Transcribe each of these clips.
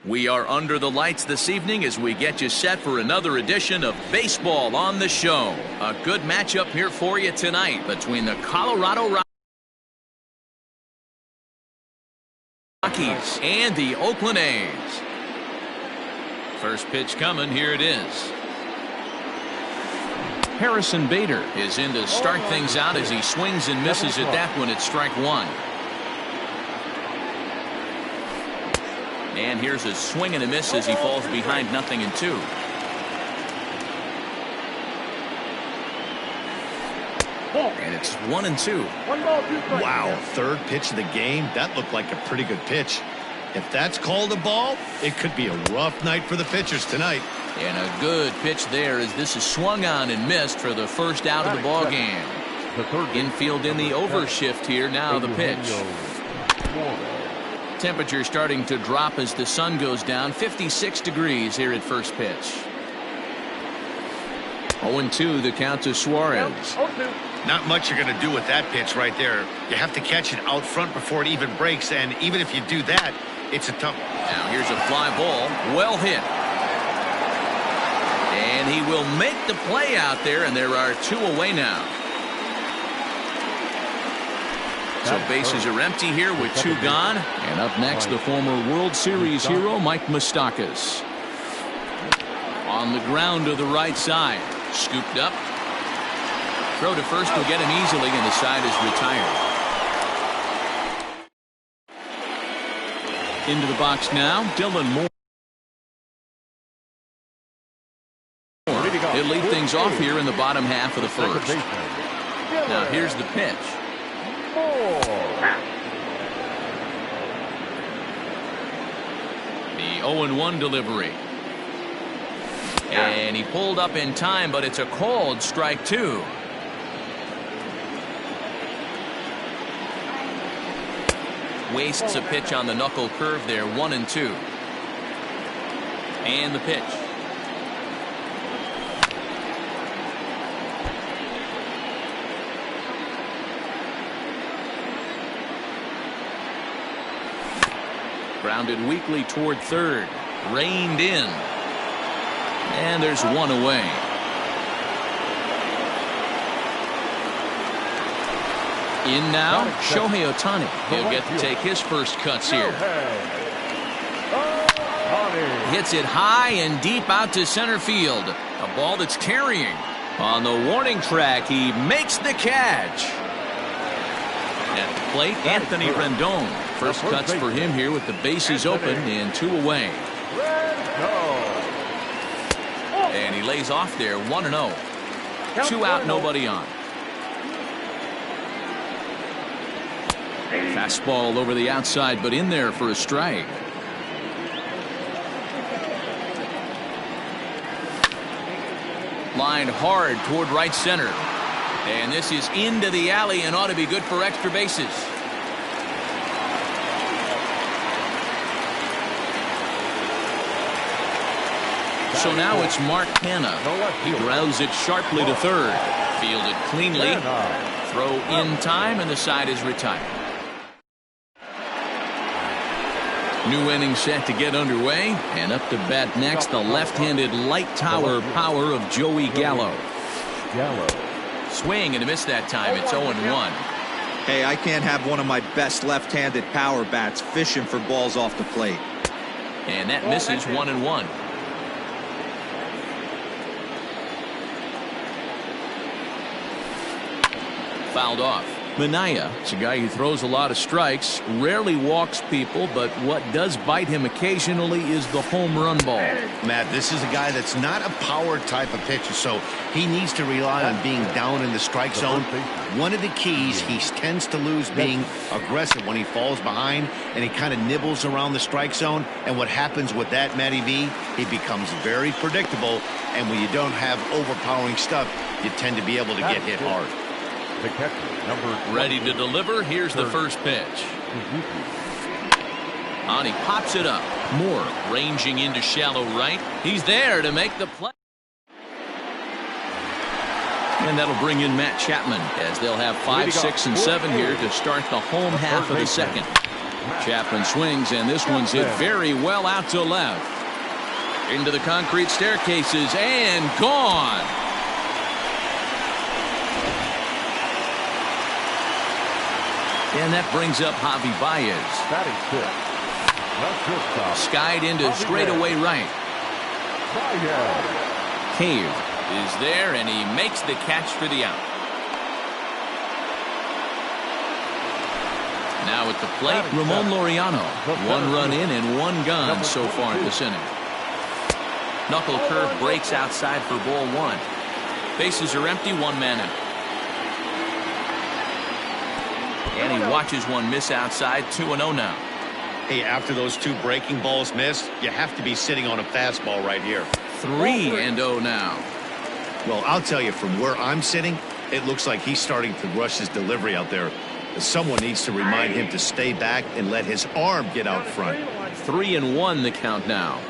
We are under the lights this evening as we get you set for another edition of Baseball on the Show. A good matchup here for you tonight between the Colorado Rockies and the Oakland A's. First pitch coming, here it is. Harrison Bader is in to start things out as he swings and misses at that one at strike one. And here's a swing and a miss as he falls behind 0-2. And it's 1-2. Wow, third pitch of the game. That looked like a pretty good pitch. If that's called a ball, it could be a rough night for the pitchers tonight. And a good pitch there as this is swung on and missed for the first out of the ball game. Infield in the overshift here. Now the pitch. Temperature starting to drop as the sun goes down. 56 degrees here at first pitch. 0-2 the count to Suarez. Not much you're going to do with that pitch right there. You have to catch it out front before it even breaks, and even if you do that, it's a tough. Now here's a fly ball, well hit. And he will make the play out there, and there are two away now. So bases are empty here with two gone. And up next, the former World Series hero, Mike Moustakas. On the ground to the right side. Scooped up. Throw to first will get him easily, and the side is retired. Into the box now, Dylan Moore. He'll lead things off here in the bottom half of the first. Now here's the pitch. The 0-1 delivery. And he pulled up in time, but it's a called strike two. Wastes a pitch on the knuckle curve there. 1-2. And the pitch. Grounded weakly toward third. Reined in. And there's one away. In now, Shohei Ohtani. He'll get to take his first cuts here. Hits it high and deep out to center field. A ball that's carrying. On the warning track, he makes the catch. At the plate, Anthony Rendon. First cuts for him here with the bases open and two away. And he lays off there, 1-0. Two out, nobody on. Fastball over the outside, but in there for a strike. Lined hard toward right center. And this is into the alley and ought to be good for extra bases. So now it's Mark Hanna. He grounds it sharply to third. Fielded cleanly. Throw in time, and the side is retired. New inning set to get underway. And up to bat next, the left-handed light tower power of Joey Gallo. Swing and a miss that time. It's 0-1. Hey, I can't have one of my best left-handed power bats fishing for balls off the plate. And that misses 1-1. Fouled off. Minaya is a guy who throws a lot of strikes, rarely walks people, but what does bite him occasionally is the home run ball. Matt, this is a guy that's not a power type of pitcher, so he needs to rely on being down in the strike zone. One of the keys, he tends to lose being aggressive when he falls behind, and he kind of nibbles around the strike zone. And what happens with that, Matty V, he becomes very predictable, and when you don't have overpowering stuff, you tend to be able to get hit hard. The catcher, number ready to deliver. Here's the first pitch. On he pops it up. Moore ranging into shallow right. He's there to make the play. And that'll bring in Matt Chapman as they'll have 5, 6, and 7 here to start the home half of the second. Chapman swings, and this one's hit very well out to left. Into the concrete staircases and gone. And that brings up Javi Baez. Skied into straightaway right. Cave is there, and he makes the catch for the out. Now at the plate, Ramon Laureano. 1 run in and 1 gone so far in this inning. Knuckle curve breaks outside for ball 1. Bases are empty, 1 man out. And he watches one miss outside, 2-0 now. Hey, after those 2 breaking balls missed, you have to be sitting on a fastball right here. 3-0 now. Well, I'll tell you, from where I'm sitting, it looks like he's starting to rush his delivery out there. Someone needs to remind him to stay back and let his arm get out front. 3-1 the count now.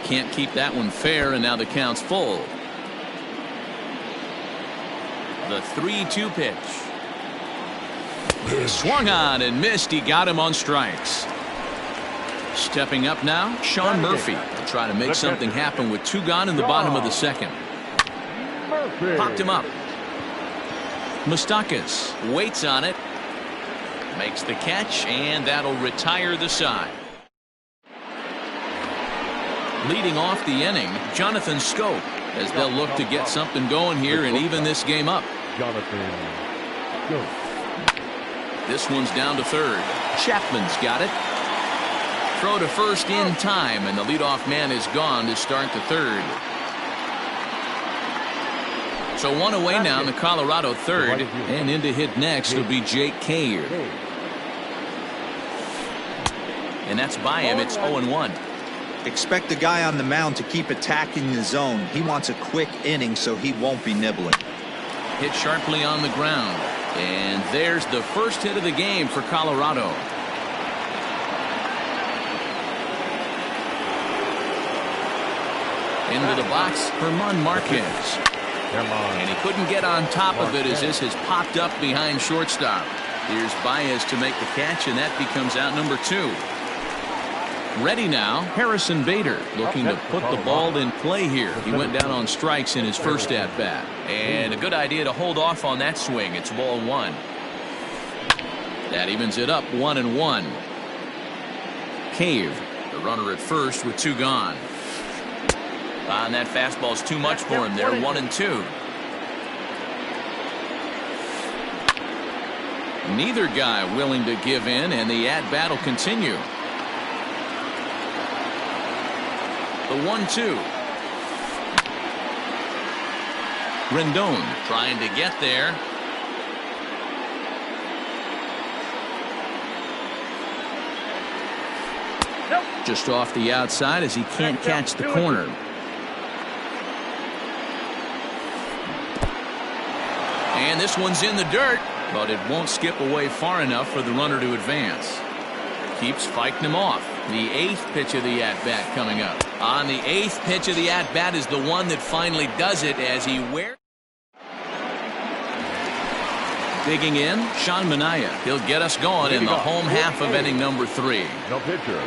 Can't keep that one fair, and now the count's full. The 3-2 pitch. Swung on and missed. He got him on strikes. Stepping up now, Sean Murphy will try to make something happen with 2 gone in the bottom of the second. Popped him up. Moustakas waits on it, makes the catch, and that'll retire the side. Leading off the inning, Jonathan Scope, as they'll look to get something going here and even this game up. This one's down to third. Chapman's got it. Throw to first in time, and the leadoff man is gone to start the third. So 1 away now in the Colorado third, and in to hit next will be Jake Cave. And that's by him. It's 0-1. Expect the guy on the mound to keep attacking the zone. He wants a quick inning, so he won't be nibbling. Hit sharply on the ground, and there's the first hit of the game for Colorado. Into the box, Herman Marquez. And he couldn't get on top of it as this has popped up behind shortstop. Here's Baez to make the catch, and that becomes out number 2. Ready now, Harrison Bader looking to put the ball in play here. He went down on strikes in his first at-bat. And a good idea to hold off on that swing. It's ball 1. That evens it up, 1-1. Cave, the runner at first with 2 gone. And that fastball's too much for him there, 1-2. Neither guy willing to give in, and the at-bat will continue. The 1-2. Rendon trying to get there. Just off the outside as he can't catch the corner. And this one's in the dirt, but it won't skip away far enough for the runner to advance. Keeps fighting him off. The 8th pitch of the at-bat coming up. On the 8th pitch of the at-bat is the one that finally does it as he wears. Digging in, Sean Manaea. He'll get us going in the home half of inning number 3. No pitcher.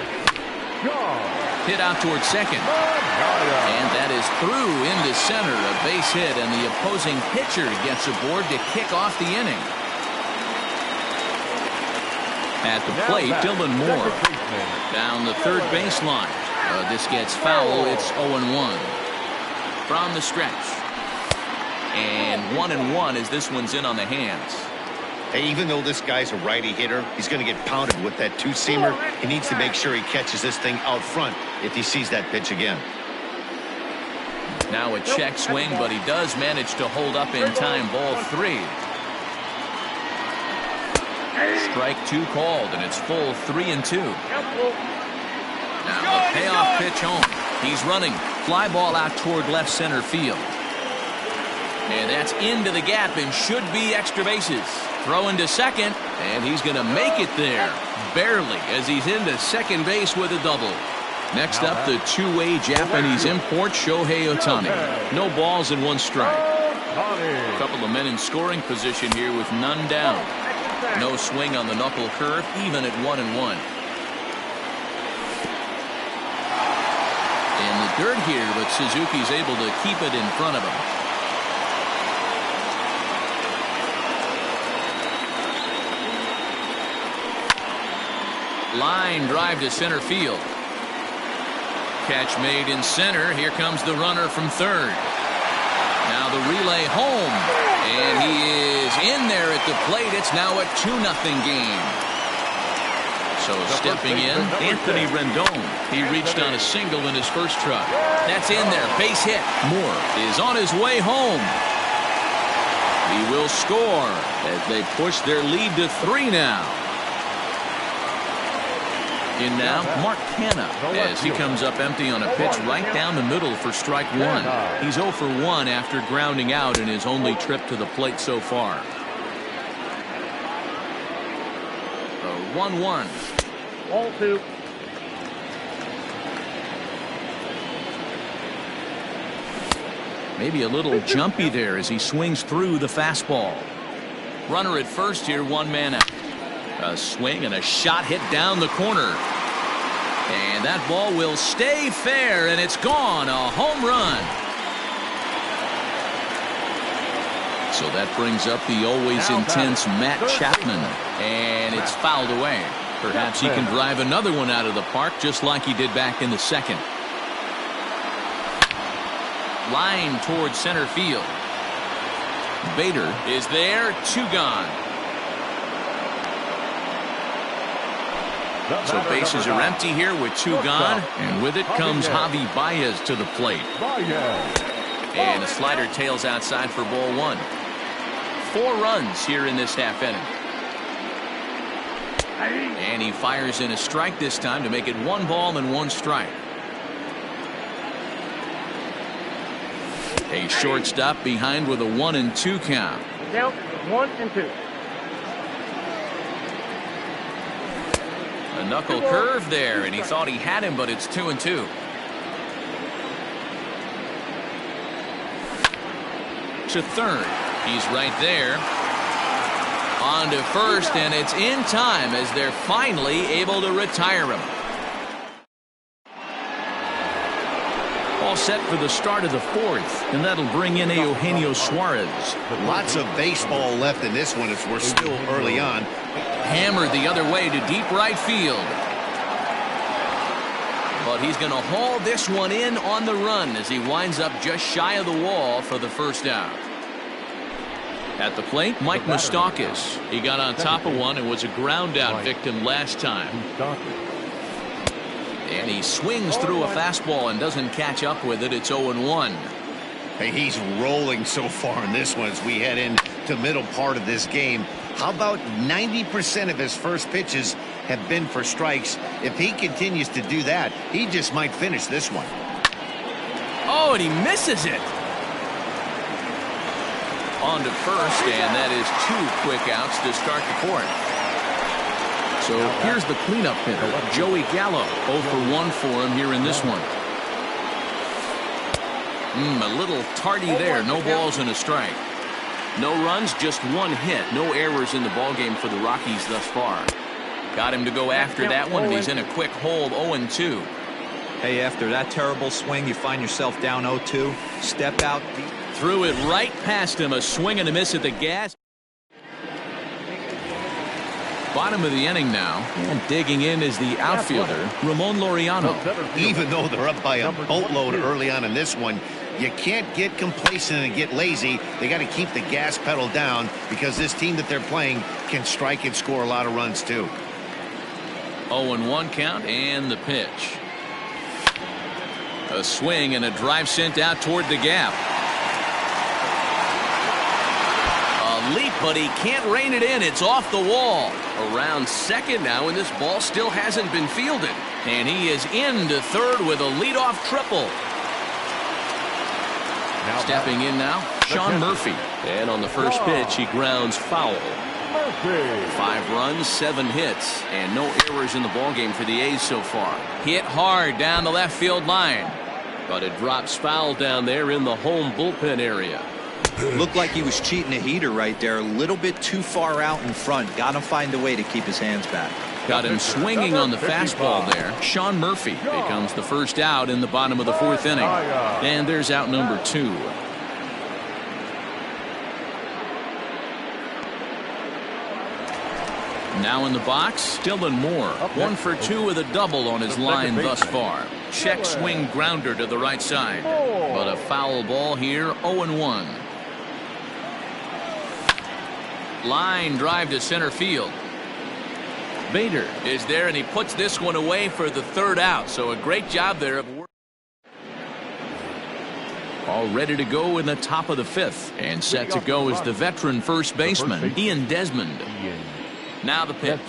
Hit out towards second. And that is through into center. A base hit, and the opposing pitcher gets aboard to kick off the inning. At the plate, Dylan Moore. Down the third baseline. This gets foul. It's 0-1. From the stretch. And 1-1 as this one's in on the hands. Hey, even though this guy's a righty hitter, he's going to get pounded with that 2-seamer. He needs to make sure he catches this thing out front if he sees that pitch again. Now a check swing, but he does manage to hold up in time. Ball 3. Strike 2 called, and it's full 3-2. Now a payoff pitch home. He's running. Fly ball out toward left center field. And that's into the gap and should be extra bases. Throw into second, and he's going to make it there. Barely, as he's into second base with a double. Next up, the 2-way Japanese import, Shohei Ohtani. No balls and 1 strike. A couple of men in scoring position here with none down. No swing on the knuckle curve, even at 1-1. In the dirt here, but Suzuki's able to keep it in front of him. Line drive to center field. Catch made in center. Here comes the runner from third. Now the relay home. And he is in there at the plate. It's now a 2-0 game. So stepping in, Anthony Rendon. He reached on a single in his first try. That's in there. Base hit. Moore is on his way home. He will score as they push their lead to 3 now. In now, Mark Canha as he comes up empty on a pitch right down the middle for strike 1. He's 0 for 1 after grounding out in his only trip to the plate so far. 1-1. Ball 2. Maybe a little jumpy there as he swings through the fastball. Runner at first here, 1 man out. A swing and a shot hit down the corner. And that ball will stay fair, and it's gone. A home run. So that brings up the always intense Matt Chapman. And it's fouled away. Perhaps he can drive another one out of the park just like he did back in the second. Line towards center field. Bader is there. 2 gone. So bases are empty here with 2 gone. And with it comes Javi Baez to the plate. And a slider tails outside for ball 1. 4 runs here in this half inning. And he fires in a strike this time to make it 1 ball and 1 strike. A shortstop behind with a 1-2 count. Down 1-2. A knuckle curve there, and he thought he had him, but it's 2-2. To third. He's right there. On to first, and it's in time as they're finally able to retire him. All set for the start of the 4th, and that'll bring in Eugenio Suarez. Lots of baseball left in this one as we're still early on. Hammered the other way to deep right field. But he's going to haul this one in on the run as he winds up just shy of the wall for the first out. At the plate, Mike Moustakas. He got on top of one and was a ground out victim last time. And he swings through a fastball and doesn't catch up with it. It's 0-1. Hey, he's rolling so far in this one as we head into middle part of this game. How about 90% of his first pitches have been for strikes? If he continues to do that, he just might finish this one. Oh, and he misses it. On to first, and that is 2 quick outs to start the 4th. So here's the cleanup hitter, Joey Gallo. 0 for 1 for him here in this one. A little tardy there. No balls and a strike. No runs, just 1 hit. No errors in the ballgame for the Rockies thus far. Got him to go after that one, and he's in a quick hold, 0-2. Hey, after that terrible swing, you find yourself down 0-2. Step out deep. Threw it right past him. A swing and a miss at the gas. Bottom of the inning now, and digging in is the outfielder, Ramon Laureano. Even though they're up by a boatload early on in this one, you can't get complacent and get lazy. They got to keep the gas pedal down because this team that they're playing can strike and score a lot of runs too. 0-1 count and the pitch. A swing and a drive sent out toward the gap. A leap, but he can't rein it in. It's off the wall. Around second now, and this ball still hasn't been fielded. And he is into third with a leadoff triple. Stepping in now, Sean Murphy. And on the first pitch, he grounds foul. 5 runs, 7 hits, and no errors in the ballgame for the A's so far. Hit hard down the left field line, but it drops foul down there in the home bullpen area. Looked like he was cheating a heater right there. A little bit too far out in front. Got to find a way to keep his hands back. Got him swinging on the fastball there. Sean Murphy becomes the first out in the bottom of the fourth inning. And there's out number 2. Now in the box, Dylan Moore. 1 for 2 with a double on his line thus far. Check swing grounder to the right side. But a foul ball here, 0-1. Line drive to center field. Bader is there, and he puts this one away for the third out. So a great job there of work. All ready to go in the top of the 5th. And set to go is the veteran first baseman, Ian Desmond. Now the pitch.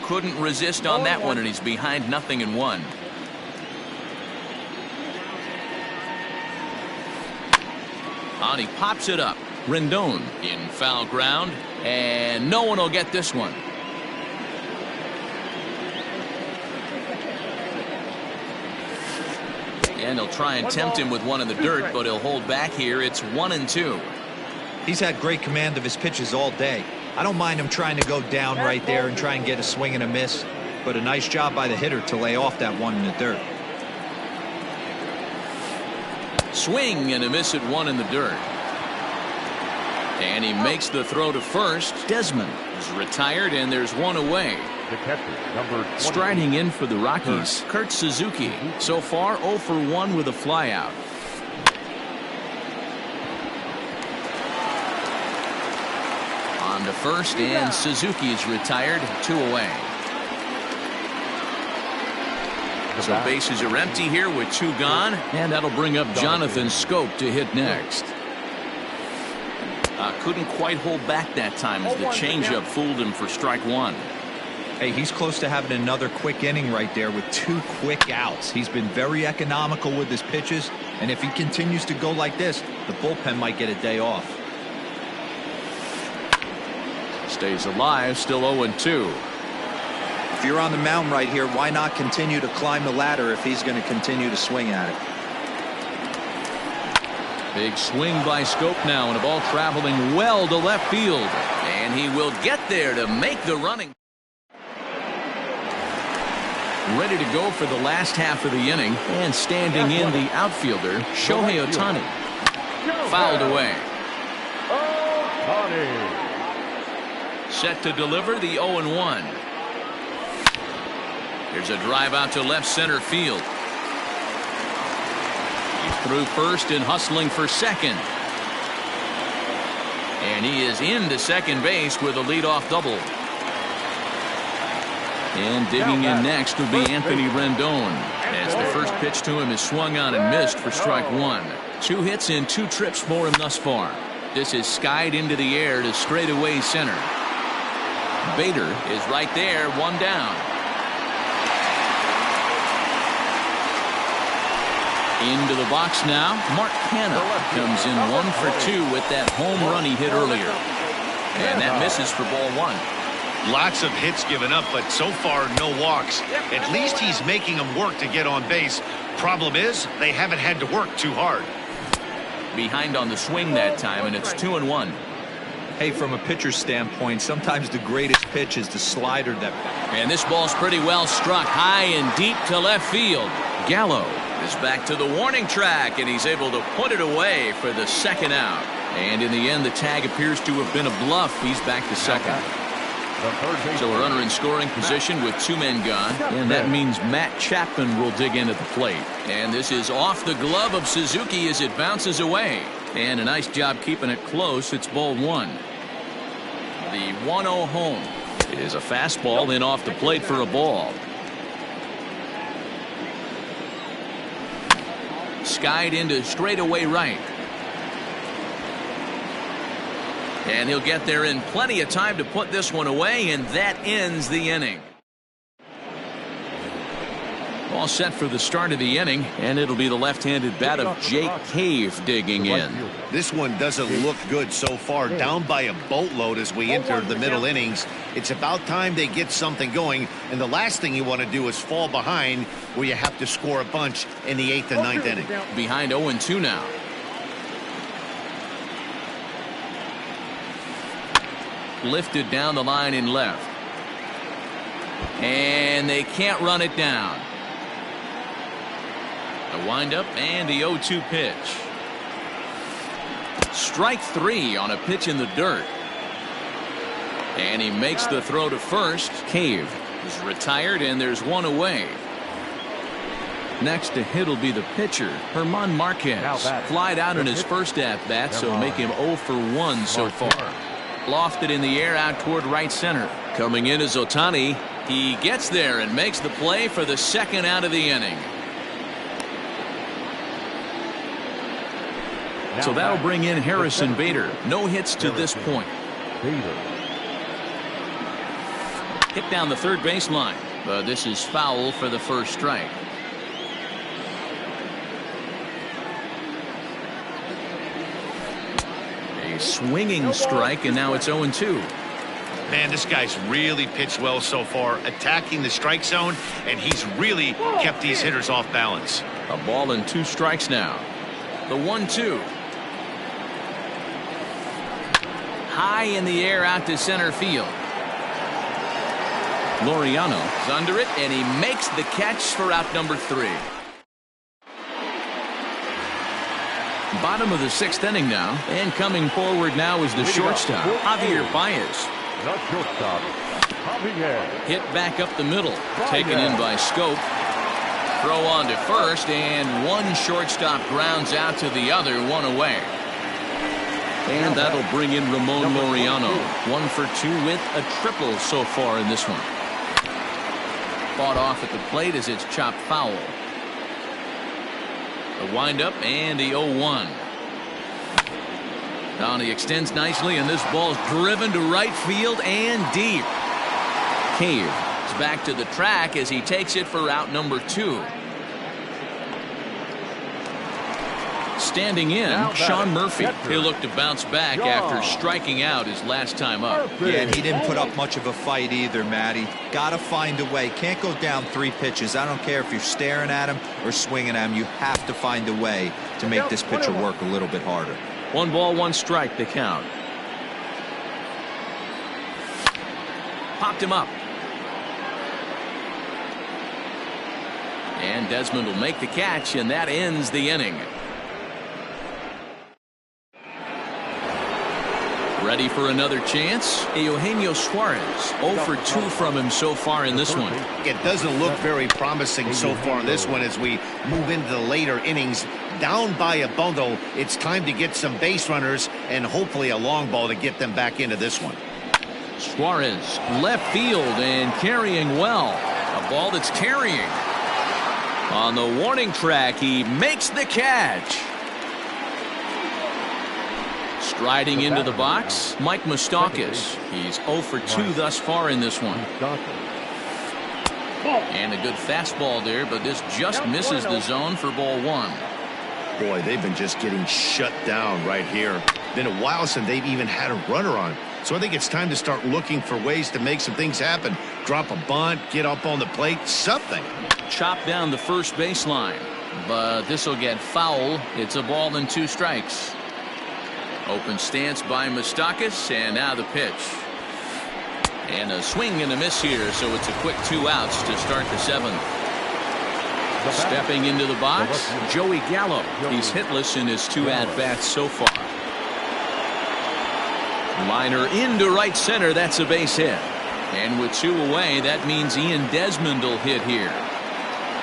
Couldn't resist on that one, and he's behind 0-1. On he pops it up. Rendon in foul ground, and no one will get this one. And he'll try and tempt him with one in the dirt, but he'll hold back here. It's 1-2. He's had great command of his pitches all day. I don't mind him trying to go down right there and try and get a swing and a miss, but a nice job by the hitter to lay off that one in the dirt. Swing and a miss at one in the dirt. And he makes the throw to first. Desmond is retired, and there's one away. The catcher, number 20. Striding in for the Rockies, Kurt Suzuki. So far 0 for 1 with a flyout. On to first, and Suzuki is retired. 2 away. So bases are empty here with 2 gone, and that'll bring up Jonathan Scope to hit next. Couldn't quite hold back that time as the changeup fooled him for strike 1. Hey, he's close to having another quick inning right there with 2 quick outs. He's been very economical with his pitches, and if he continues to go like this, the bullpen might get a day off. Stays alive, still 0-2. If you're on the mound right here, why not continue to climb the ladder if he's going to continue to swing at it? Big swing by Scope now, and a ball traveling well to left field. And he will get there to make the running. Ready to go for the last half of the inning, and standing in the outfielder, Shohei Ohtani. Fouled away. Set to deliver the 0-1. Here's a drive out to left center field. Through first and hustling for second. And he is into second base with a leadoff double. And digging in next will be Anthony Rendon, as the first pitch to him is swung on and missed for strike 1. 2 hits and 2 trips for him thus far. This is skied into the air to straightaway center. Bader is right there, 1 down. Into the box now. Mark Canha comes in 1 for 2 with that home run he hit earlier. And that misses for ball 1. Lots of hits given up, but so far no walks. At least he's making them work to get on base. Problem is, they haven't had to work too hard. Behind on the swing that time, and it's 2-1. Hey, from a pitcher's standpoint, sometimes the greatest pitch is the slider that. And this ball's pretty well struck high and deep to left field. Gallo is back to the warning track, and he's able to put it away for the second out. And in the end, the tag appears to have been a bluff. He's back to second. So we're runner in scoring position with 2 men gone, and that means Matt Chapman will dig in at the plate. And this is off the glove of Suzuki as it bounces away. And a nice job keeping it close. It's ball 1. The 1-0 home is a fastball in off the plate for a ball. Skied into straightaway right. And he'll get there in plenty of time to put this one away, and that ends the inning. All set for the start of the inning, and it'll be the left-handed bat of Jake Cave digging in. This one doesn't look good so far. Down by a boatload as we enter the middle innings. It's about time they get something going, and the last thing you want to do is fall behind where you have to score a bunch in the 8th and 9th inning. Behind 0-2 now. Lifted down the line in left. And they can't run it down. The windup and the 0-2 pitch. Strike 3 on a pitch in the dirt. And he makes the throw to first. Cave is retired, and there's one away. Next to hit will be the pitcher, Herman Marquez. Flied out in his first at-bat, so make him 0 for 1 so far. Lofted in the air out toward right center. Coming in is Ohtani. He gets there and makes the play for the second out of the inning. So that'll bring in Harrison Bader. No hits to this point. Hit down the third baseline, but this is foul for the first strike. A swinging strike, and now it's 0-2. Man, this guy's really pitched well so far, attacking the strike zone, and he's really kept these hitters off balance. A ball and 2 strikes now. The 1-2. High in the air out to center field. Laureano is under it, and he makes the catch for out number 3. Bottom of the 6th inning now, and coming forward now is the shortstop, Javier Baez. Hit back up the middle, taken in by Scope. Throw on to first, and one shortstop grounds out to the other, one away. And that'll bring in Ramon Laureano. 1 for 2 with a triple so far in this one. Fought off at the plate as it's chopped foul. The windup and the 0-1. Down he extends nicely, and this ball's driven to right field and deep. Cave is back to the track as he takes it for out number 2. Standing in, Sean Murphy. He'll look to bounce back after striking out his last time up. Yeah, and he didn't put up much of a fight either, Matty. Gotta find a way. Can't go down 3 pitches. I don't care if you're staring at him or swinging at him. You have to find a way to make this pitcher work a little bit harder. 1 ball, 1 strike, the count. Popped him up. And Desmond will make the catch, and that ends the inning. Ready for another chance? Eugenio Suarez. 0 for 2 from him so far in this one. It doesn't look very promising so far in this one as we move into the later innings. Down by a bundle, it's time to get some base runners and hopefully a long ball to get them back into this one. Suarez left field and carrying well. A ball that's carrying. On the warning track, he makes the catch. Striding into the box, Mike Moustakas. He's 0 for 2 thus far in this one. And a good fastball there, but this just misses the zone for ball 1. Boy, they've been just getting shut down right here. Been a while since they've even had a runner on. So I think it's time to start looking for ways to make some things happen. Drop a bunt, get up on the plate, something. Chop down the first baseline, but this will get foul. It's a ball and 2 strikes. Open stance by Moustakas, and now the pitch. And a swing and a miss here, so it's a quick 2 outs to start the 7th. Stepping into the box, Joey Gallo. He's hitless in his 2 at-bats so far. Liner into right center. That's a base hit. And with 2 away, that means Ian Desmond will hit here.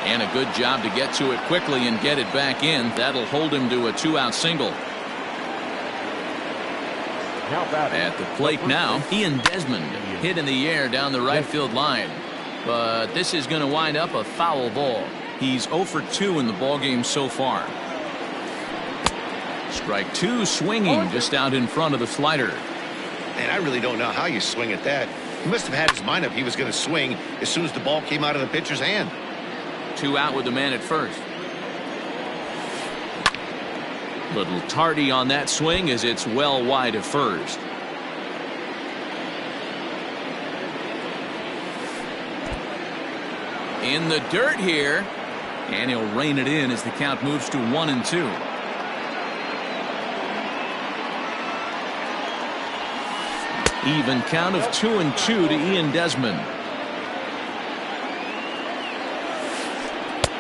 And a good job to get to it quickly and get it back in. That'll hold him to a 2-out single. At the plate now, Ian Desmond hit in the air down the right field line. But this is going to wind up a foul ball. He's 0 for 2 in the ballgame so far. Strike 2 swinging just out in front of the slider. And I really don't know how you swing at that. He must have had his mind up he was going to swing as soon as the ball came out of the pitcher's hand. 2 out with the man at first. Little tardy on that swing as it's well wide of first. In the dirt here, and he'll rein it in as the count moves to 1-2. Even count of 2-2 to Ian Desmond.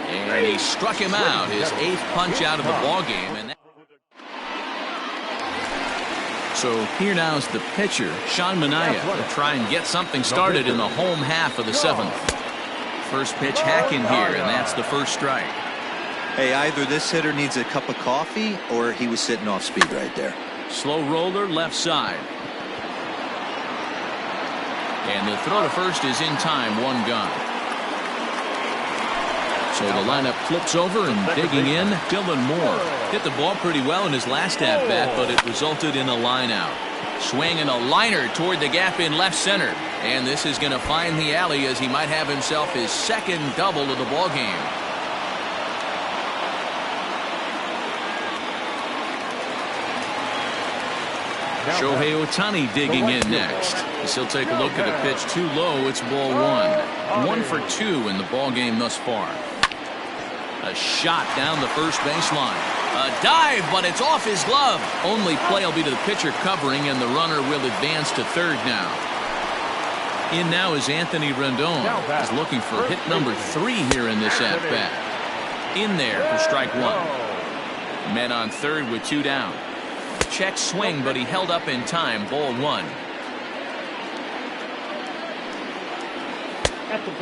And he struck him out, his 8th punch out of the ballgame. And so here now is the pitcher, Sean Manaea, to try and get something started in the home half of the 7th. First pitch hacking here, and that's the first strike. Hey, either this hitter needs a cup of coffee or he was sitting off speed right there. Slow roller left side. And the throw to first is in time, 1 gone. So the lineup flips over and digging in, Dylan Moore. Hit the ball pretty well in his last at-bat, but it resulted in a line out. Swing and a liner toward the gap in left center. And this is going to find the alley as he might have himself his 2nd double of the ball game. Shohei Ohtani digging in next. As he'll take a look at a pitch too low. It's ball 1. 1 for 2 in the ball game thus far. A shot down the first baseline. A dive, but it's off his glove. Only play will be to the pitcher covering, and the runner will advance to third now. In now is Anthony Rendon. He's looking for hit number 3 here in this at-bat. In there for strike 1. Men on third with 2 down. Check swing, but he held up in time. Ball 1.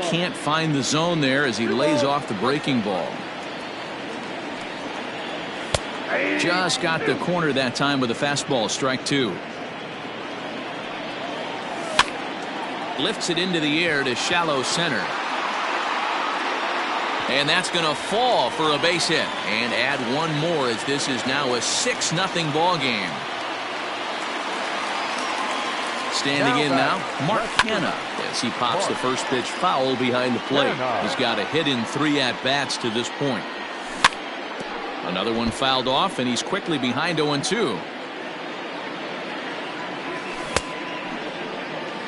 Can't find the zone there as he lays off the breaking ball. Just got the corner that time with a fastball. Strike 2. Lifts it into the air to shallow center. And that's going to fall for a base hit. And add 1 more as this is now a 6-0 ball game. Standing in now, Mark Hanna, as he pops the first pitch foul behind the plate. He's got a hit in 3 at-bats to this point. Another one fouled off, and he's quickly behind 0-2.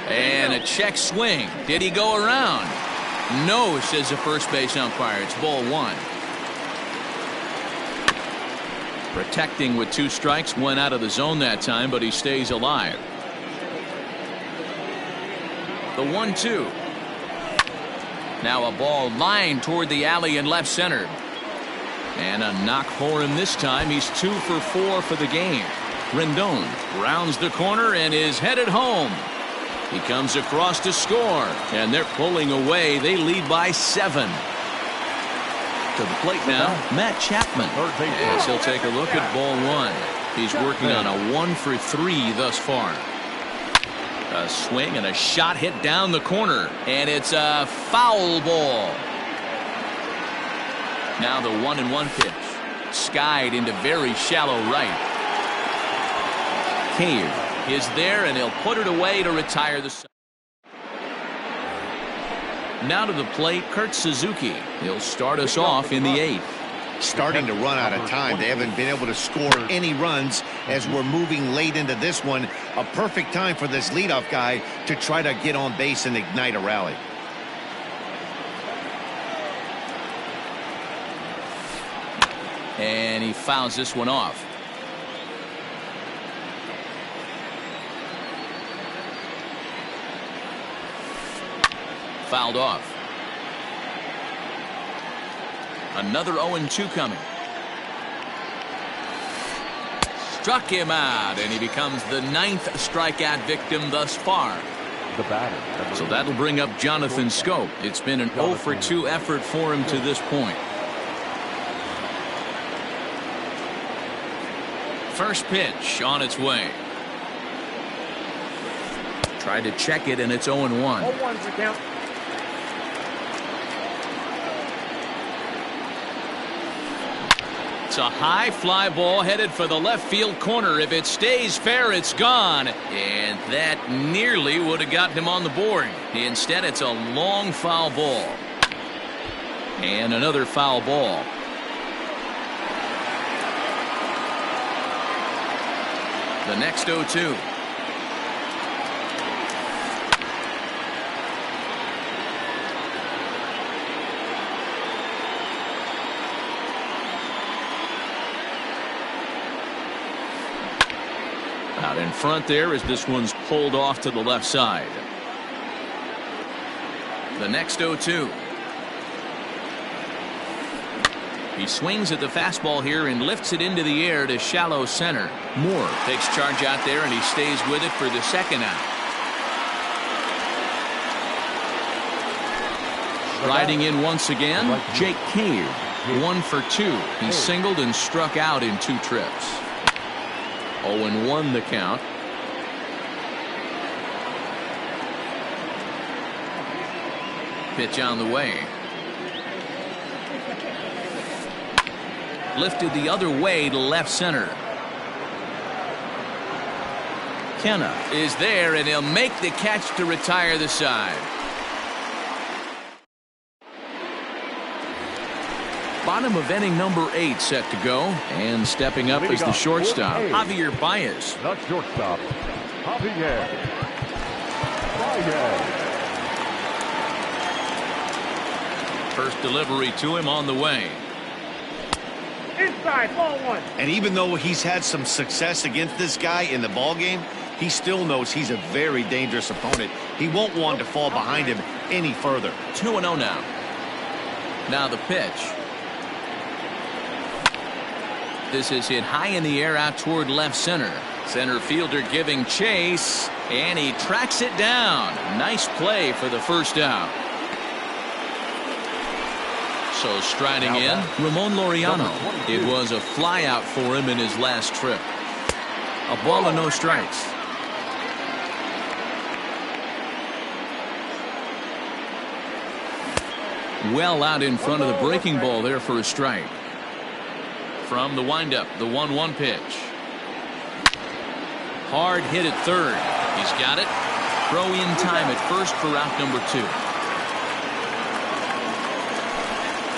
And a check swing. Did he go around? No, says the first base umpire. It's ball 1. Protecting with 2 strikes, went out of the zone that time, but he stays alive. The 1-2. Now a ball lined toward the alley in left center. And a knock for him this time. He's 2 for 4 for the game. Rendon rounds the corner and is headed home. He comes across to score, and they're pulling away. They lead by 7. To the plate now, Matt Chapman. As he'll take a look at ball 1. He's working on a 1 for 3 thus far. A swing and a shot hit down the corner, and it's a foul ball. Now the 1-1 pitch. Skied into very shallow right. Cave is there, and he'll put it away to retire the. Now to the plate, Kurt Suzuki. He'll start us off in the 8th. Starting to run out of time. They haven't been able to score any runs as we're moving late into this one. A perfect time for this leadoff guy to try to get on base and ignite a rally. And he fouls this one off. Fouled off. Another 0-2 coming. Struck him out, and he becomes the 9th strikeout victim thus far. The batter. So that'll bring up Jonathan Schoop. It's been an 0 for 2 effort for him to this point. First pitch on its way. Tried to check it, and it's 0-1. 0-1 for count. It's a high fly ball headed for the left field corner. If it stays fair, it's gone. And that nearly would have gotten him on the board. Instead, it's a long foul ball. And another foul ball. The next 0-2. Out in front there as this one's pulled off to the left side. The next 0-2. He swings at the fastball here and lifts it into the air to shallow center. Moore takes charge out there and he stays with it for the second out. Riding in once again, Jake Cave. 1 for 2. He singled and struck out in 2 trips. 0-1 the count. Pitch on the way. Lifted the other way to left center. Kenna is there and he'll make the catch to retire the side. Bottom of inning number 8 set to go, and stepping up is the shortstop, Javier Baez. The shortstop, Javier Baez. First delivery to him on the way. Inside, ball 1. And even though he's had some success against this guy in the ball game, he still knows he's a very dangerous opponent. He won't want to fall behind him any further. 2-0 now. Now the pitch. This is hit high in the air out toward left center. Center fielder giving chase, and he tracks it down. Nice play for the first out. So striding in, Ramon Laureano. It was a fly out for him in his last trip. A ball and no strikes. Well out in front of the breaking ball there for a strike. From the windup, the 1-1 pitch. Hard hit at third. He's got it. Throw in time at first for out number 2.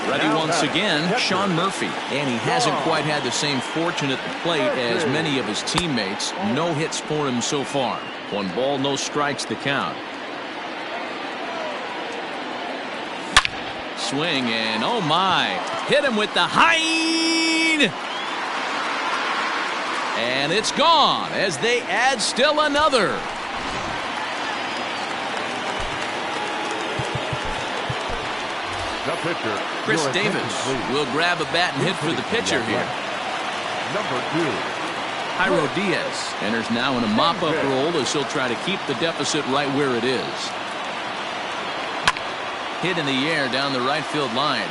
Ready once again, Sean Murphy. And he hasn't quite had the same fortune at the plate as many of his teammates. No hits for him so far. 1 ball, no strikes the count. Swing and oh my. Hit him with the high. And it's gone as they add still another. The pitcher, Chris Davis will grab a bat and hit for the pitcher here. Number 2. Jairo Diaz enters now in a mop-up role as he'll try to keep the deficit right where it is. Hit in the air down the right field line.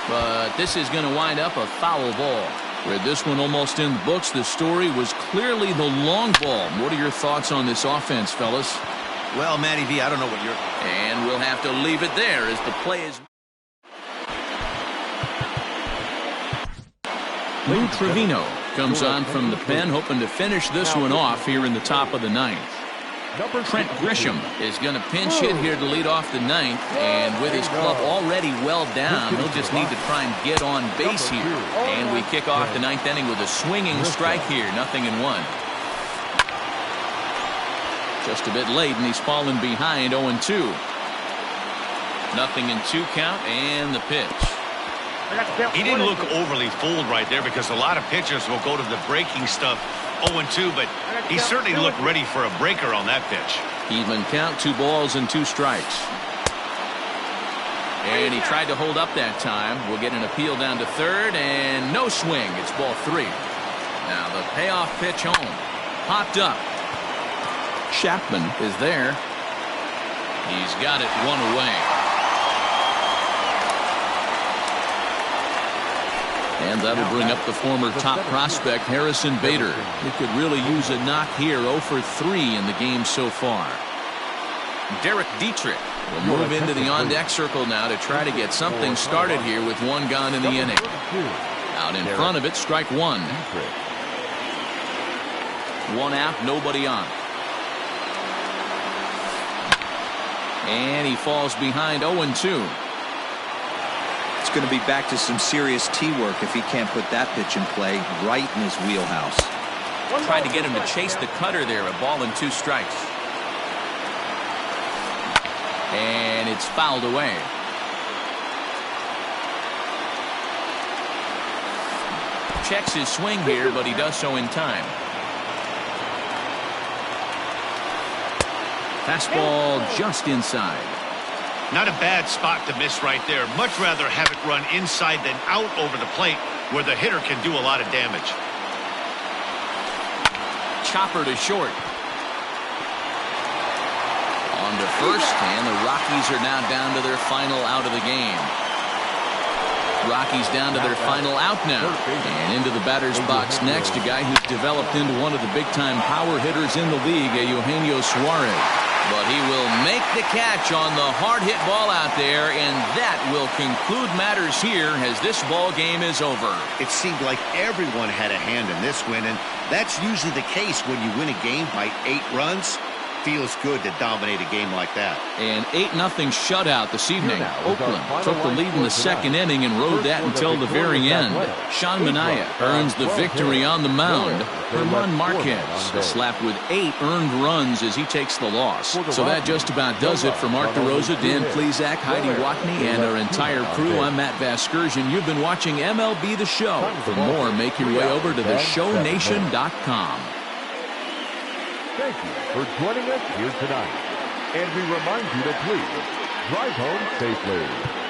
But this is going to wind up a foul ball. With this one almost in the books, the story was clearly the long ball. What are your thoughts on this offense, fellas? Well, Matty V, I don't know what you're... And we'll have to leave it there as the play is... Lou Trevino comes on from the pen, hoping to finish this one off here in the top of the 9th. Trent Grisham is going to pinch hit here to lead off the 9th, and with his club already well down, he'll just need to try and get on base here. And we kick off the 9th inning with a swinging strike here, 0-1. Just a bit late, and he's fallen behind 0-2. 0-2 count, and the pitch. He didn't look overly fooled right there because a lot of pitchers will go to the breaking stuff 0-2, but he certainly looked ready for a breaker on that pitch. Even count, 2 balls and 2 strikes. And he tried to hold up that time. We'll get an appeal down to third, and no swing. It's ball 3. Now the payoff pitch home. Popped up. Chapman is there. He's got it 1 away. And that'll bring up the former top prospect, Harrison Bader. He could really use a knock here. 0 for 3 in the game so far. Derek Dietrich will move into the on-deck circle now to try to get something started here with 1 gone in the inning. Out in front of it, strike 1. 1 out, nobody on. And he falls behind 0-2. going to be back to some serious tee work if he can't put that pitch in play right in his wheelhouse. Tried to get him to chase the cutter there. A ball and 2 strikes. And it's fouled away. Checks his swing here, but he does so in time. Fastball just inside. Not a bad spot to miss right there. Much rather have it run inside than out over the plate where the hitter can do a lot of damage. Chopper to short. On to first, and the Rockies are now down to their final out of the game. Rockies down to their final out now. And into the batter's box next, a guy who's developed into one of the big-time power hitters in the league, Eugenio Suarez. But he will make the catch on the hard-hit ball out there, and that will conclude matters here as this ball game is over. It seemed like everyone had a hand in this win, and that's usually the case when you win a game by 8 runs. Feels good to dominate a game like that. An 8-0 shutout this evening. Oakland took the lead in the second inning and rode that until the very end. Sean Manaea earns the victory on the mound. Herman Marquez slapped with 8 earned runs as he takes the loss. So that just about does it for Mark DeRosa, Dan Plesac, Heidi Watney, and our entire crew. I'm Matt Vasgersian. You've been watching MLB The Show. For more, make your way over to theshownation.com. Thank you for joining us here tonight. And we remind you to please drive home safely.